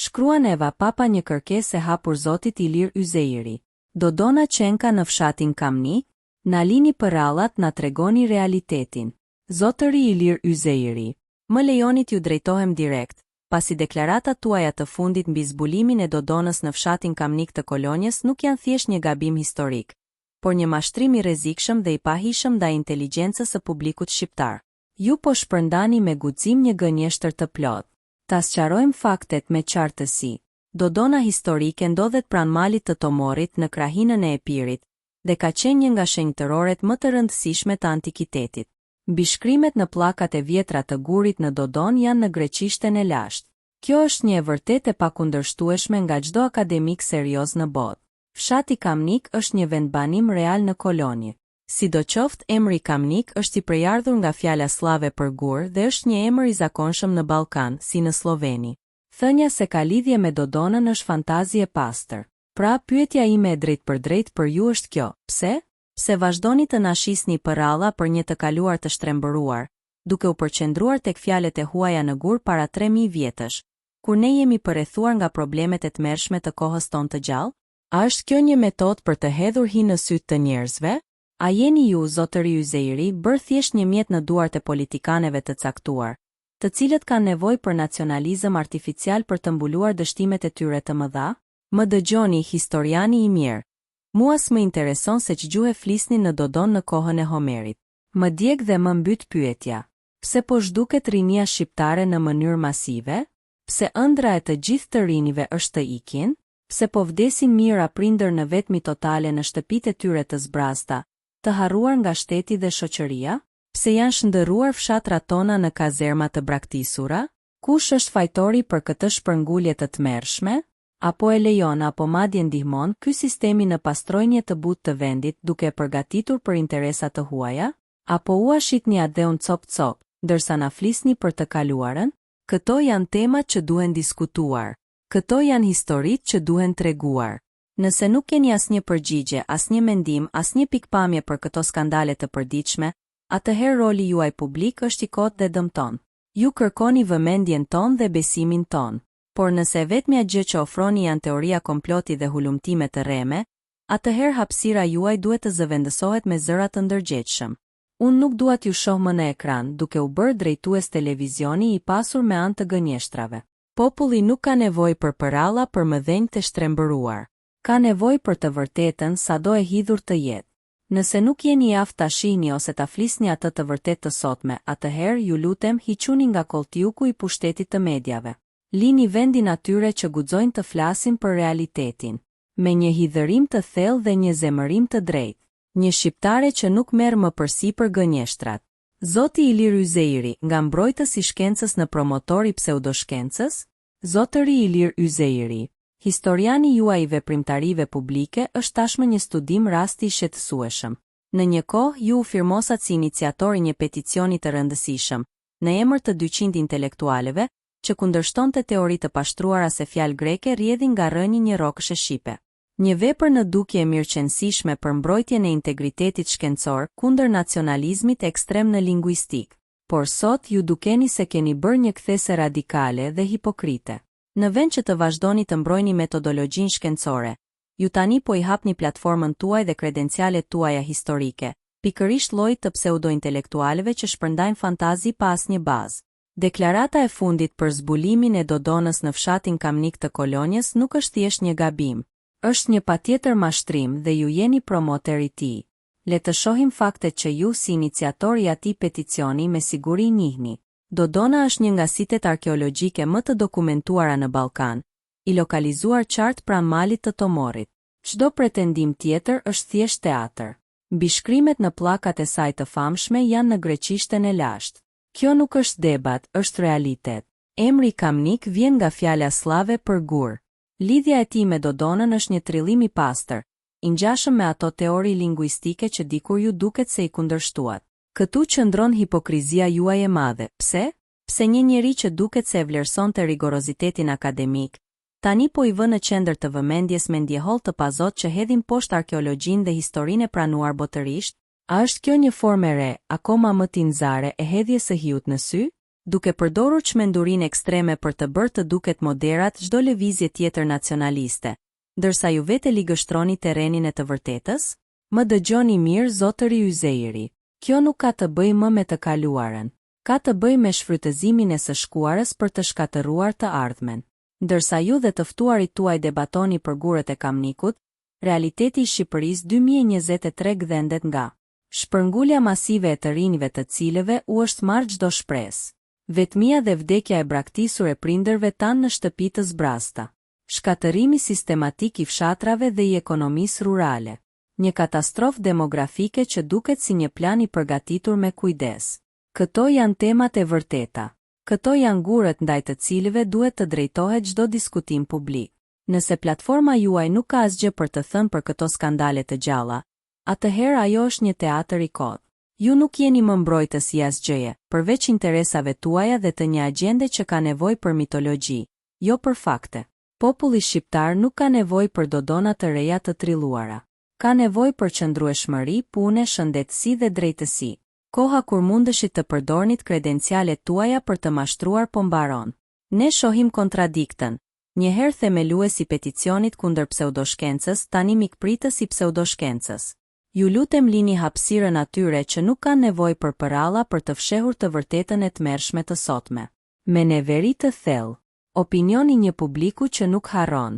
Shkruan Eva Papa një kërkesë e hapur Zotit Ilir Yzeiri. Dodona Qenka në fshatin Kamnik, na lini përrallat na tregoni realitetin. Zotëri Ilir Yzeiri, më lejoni t'ju drejtohem direkt, pasi deklaratat tuaja të fundit mbi zbulimin e Dodonës në fshatin Kamnik të kolonjes nuk janë thjesht një gabim historik, por një mashtrim i rrezikshëm dhe i pahishëm ndaj inteligjencës së publikut shqiptar. Ju po shpërndani me guxim një gënjeshtër të plotë. Ta sqarojmë faktet me qartësi. Dodona historike ndodhet pranë malit të Tomorit në krahinën e Epirit dhe ka qenë një nga shenjtëroret më të rëndësishme të antikitetit. Mbishkrimet në pllakat e vjetra të Gurit në Dodon janë në greqishten e lashtë. Kjo është një e vërtet e pakundërshtueshme nga çdo akademik serioz në botë. Fshati Kamnik është një vendbanim real në kolonjë. Sidoqoftë, emri Kamnik është i përjardhur nga fjala slave për gur dhe është një emër i zakonshëm në Ballkan, si në Sloveni. Thënia se ka lidhje me Dodonën është fantazi e pastër. Pra, pyetja ime e drejt për drejt për ju është kjo: pse? Pse vazhdoni të na shisni përralla për një të kaluar të shtrembëruar, duke u përqendruar tek fjalët e huaja në gur para 3000 vjetësh, kur ne jemi përrethuar nga problemet e tmerrshme të kohës tonë të gjallë? A është kjo një metodë për të hedhur hy në sytë të njerëzve? A jeni ju, zotëri Yzeiri, bërë thjesht një mjet në duart e politikanëve të caktuar, të cilët kanë nevojë për nacionalizëm artificial për të mbuluar dështimet e tyre të mëdha? Më dëgjoni, historiani i mirë. Mua s'më intereson se ç'gjuhë flisni në Dodon në kohën e Homerit. Më djeg dhe më mbyt pyetja. Pse po zhduket rinia shqiptare në mënyrë masive? Pse ëndra e të gjithë të rinjve është të ikin? Pse po vdesin mira prindër në vetmi totale në shtëpitë e tyre të zbrasta, të harruar nga shteti dhe shoqëria? Pse janë shndërruar fshatrat tona në kazerma të braktisura? Kush është fajtori për këtë shpërngulje të tmerrshme? Apo e lejon apo madje ndihmon ky sistemi në pastrojnje të butë të vendit duke përgatitur për interesa të huaja? Apo u shitni adeun cop-cop, ndërsa na flisni për të kaluarën? Këto janë temat që duhen diskutuar. Këto janë historitë që duhen treguar. Nëse nuk keni asnjë përgjigje, asnjë mendim, asnjë pikpamje për këto skandale të përditshme, atëherë roli juaj publik është i kotë dhe dëmton. Ju kërkoni vëmendjen tonë dhe besimin tonë. Por nëse vetmja gjë që ofroni janë teoria komploti dhe hulumtime të rreme, atëherë hapësira juaj duhet të zëvendësohet me zëra të ndërgjegjshëm. Unë nuk dua t'ju shoh më në ekran, duke u bërë drejtues televizioni i pasur me anë të gënjeshtrave. Populli nuk ka nevojë për përralla për mëdhenj të shtrembëruar. Ka nevojë për të vërtetën, sado e hidhur të jetë. Nëse nuk jeni i aftë ta shihni ose ta flisni atë të vërtetë të sotme, atëherë ju lutem hiquni nga koltiuku i pushtetit të mediave. Lini vendin atyre që guxojnë të flasin për realitetin, me një hidhërim të thellë dhe një zemërim të drejtë, një shqiptare që nuk merr më përsipër gënjeshtrat. Zoti Ilir Yzeiri, nga mbrojtësi i shkencës në promotor i pseudoshkencës? Zotëri Ilir Yzeiri, historiani juaj i veprimtarive publike është tashmë një studim rasti i shqetësueshëm. Në një kohë ju u firmosat si iniciatori një peticioni të rëndësishëm, në emër të 200 intelektualeve, që kundërshtonte teori të pashtruara se fjalë greke rrjedhin nga rënji një rrokëshe shqipe. Një vepër në dukje e mirëqenësishme për mbrojtjen e integritetit shkencor kundër nacionalizmit ekstrem në lingvistik. Por sot ju dukeni se keni bërë një kthesë radikale dhe hipokrite. Në vend që të vazhdoni të mbrojni metodologjinë shkencore, ju tani po i hapni platformën tuaj dhe kredencialet tuaja historike, pikërisht llojit të pseudo-intelektualëve që shpërndajnë fantazi pa asnjë bazë. Deklarata e fundit për zbulimin e Dodonës në fshatin Kamnik të kolonjes nuk është thjesht një gabim. Është një patjetër mashtrim dhe ju jeni promotor i tij. Le të shohim faktet që ju si iniciatori i atij peticioni me siguri njihni. Dodona është një nga sitet arkeologjike më të dokumentuara në Ballkan, i lokalizuar qartë pranë malit të Tomorit. Çdo pretendim tjetër është thjesht teatër. Mbishkrimet në pllakat e saj të famshme janë në greqishten e lashtë. Kjo nuk është debat, është realitet. Emri Kamnik vjen nga fjala slave për gur. Lidhja e tij me Dodonën është një trillim i pastër, i ngjashëm me ato teori lingvistike që dikur ju duket se i kundërshtuat. Këtu qëndron hipokrizia juaj e madhe. Pse? Pse një njeri që duket se e vlerësonte rigorozitetin akademik, tani po i vë në qendër të vëmendjes me ndjeholl të pazot që hedhin poshtë arkeologjinë dhe historinë e pranuar botërisht? A është kjo një formë e re, akoma më tinzare e hedhjes së hiut në sy? duke përdorur çmendurinë ekstreme për të bërë të duket moderat çdo lëvizje tjetër nacionaliste, ndërsa ju vetë ligështroni terrenin e të vërtetës? Më dëgjoni mirë zotëri Yzeiri. Kjo nuk ka të bëjë më me të kaluarën. Ka të bëjë me shfrytëzimin e së shkuarës për të shkatëruar të ardhmen. Ndërsa ju dhe të ftuarit tuaj debatoni për gurët e Kamnikut, realiteti i Shqipërisë 2023 gdhendet nga shpërngulja masive e të rinjve të cilëve u është marrë çdo shpresë. Vetmia dhe vdekja e braktisur e prindërve tanë në shtëpi të zbrasta. Shkatërimi sistematik i fshatrave dhe i ekonomisë rurale. Një katastrofë demografike që duket si një plan i përgatitur me kujdes. Këto janë temat e vërteta. Këto janë gurët ndaj të cilëve duhet të drejtohet çdo diskutim publik. Nëse platforma juaj nuk ka asgjë për të thënë për këto skandale të gjalla, atëherë ajo është një teatër i kodë. Ju nuk jeni më mbrojtës i asgjëje, përveç interesave tuaja dhe të një agjende që ka nevojë për mitologji, jo për fakte. Populli shqiptar nuk ka nevojë për dodona të reja të trilluara. Ka nevojë për qëndrueshmëri, punë, shëndetësi dhe drejtësi. Koha kur mundeshit të përdornit kredencialet tuaja për të mashtruar po mbaron. Ne shohim kontradiktën. Njëherë themelues i peticionit kundër pseudoshkencës, tani mikpritës i pseudoshkencës. Ju lutem lini hapësirën atyre që nuk kanë nevojë për përralla për të fshehur të vërtetën e tmerrshme të sotme. Me neveri të thellë. Opinioni një publiku që nuk harron.